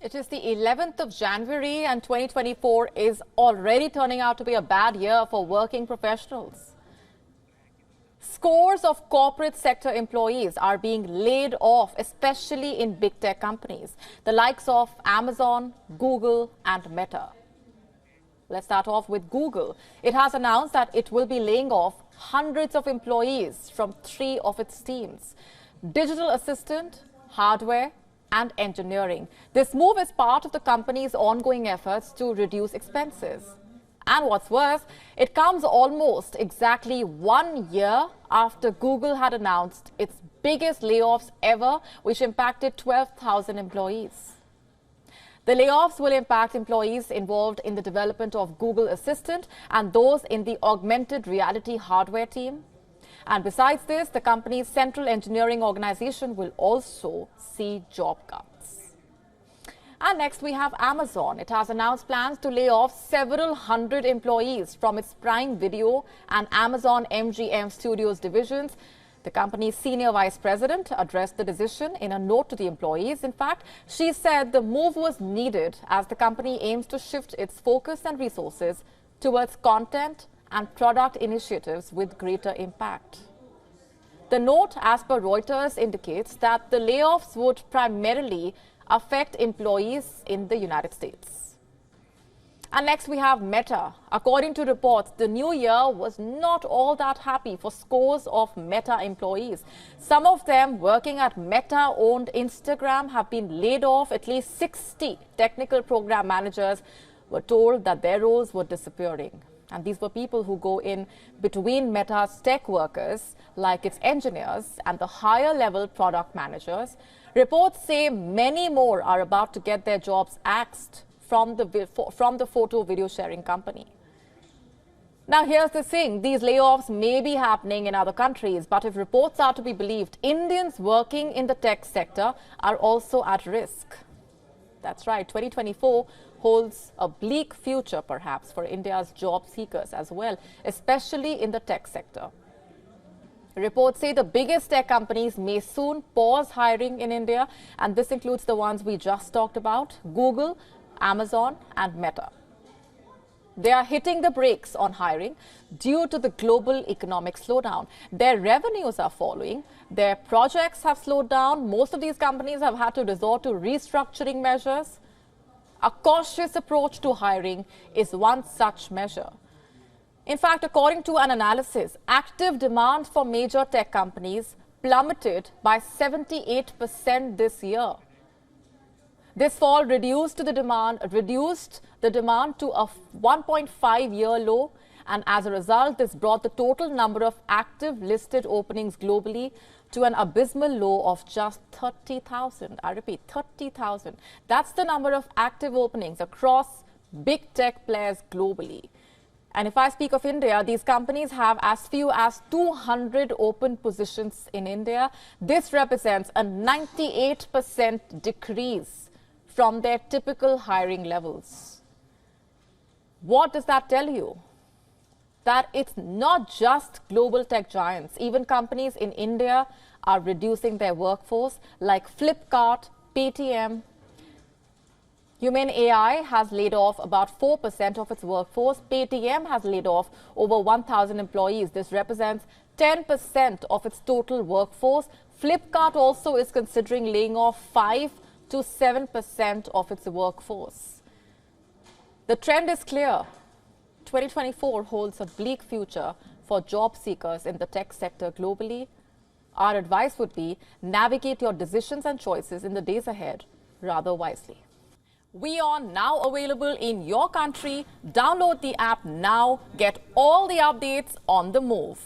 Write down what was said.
It is the 11th of January and 2024 is already turning out to be a bad year for working professionals. Scores of corporate sector employees are being laid off, especially in big tech companies, the likes of Amazon, Google and Meta. Let's start off with Google. It has announced that it will be laying off hundreds of employees from 3 of its teams: digital assistant, hardware and engineering. This move is part of the company's ongoing efforts to reduce expenses. And what's worse, it comes almost exactly 1 year after Google had announced its biggest layoffs ever, which impacted 12,000 employees. The layoffs will impact employees involved in the development of Google Assistant and those in the augmented reality hardware team. And besides this, the company's central engineering organization will also see job cuts. And next we have Amazon. It has announced plans to lay off several hundred employees from its Prime Video and Amazon MGM Studios divisions. The company's senior vice president addressed the decision in a note to the employees. In fact, she said the move was needed as the company aims to shift its focus and resources towards content and product initiatives with greater impact. The note, as per Reuters, indicates that the layoffs would primarily affect employees in the United States. And next we have Meta. According to reports, the new year was not all that happy for scores of Meta employees. Some of them working at Meta-owned Instagram have been laid off. At least 60 technical program managers were told that their roles were disappearing. And these were people who go in between Meta's tech workers, like its engineers and the higher level product managers. Reports say many more are about to get their jobs axed from the photo video sharing company. Now, here's the thing. These layoffs may be happening in other countries, but if reports are to be believed, Indians working in the tech sector are also at risk. That's right. 2024 holds a bleak future, perhaps, for India's job seekers as well, especially in the tech sector. Reports say the biggest tech companies may soon pause hiring in India, and this includes the ones we just talked about: Google, Amazon and Meta. They are hitting the brakes on hiring due to the global economic slowdown. Their revenues are falling. Their projects have slowed down. Most of these companies have had to resort to restructuring measures. A cautious approach to hiring is one such measure. In fact, according to an analysis, active demand for major tech companies plummeted by 78% this year. This fall reduced the demand to a 1.5-year low, and as a result, this brought the total number of active listed openings globally to an abysmal low of just 30,000. I repeat, 30,000. That's the number of active openings across big tech players globally. And if I speak of India, these companies have as few as 200 open positions in India. This represents a 98% decrease from their typical hiring levels. What does that tell you? That it's not just global tech giants. Even companies in India are reducing their workforce, like Flipkart, Paytm. Human AI has laid off about 4% of its workforce. Paytm has laid off over 1,000 employees. This represents 10% of its total workforce. Flipkart also is considering laying off 5 to 7% of its workforce. The trend is clear. 2024 holds a bleak future for job seekers in the tech sector globally. Our advice would be navigate your decisions and choices in the days ahead rather wisely. WION now available in your country. Download the app now. Get all the updates on the move.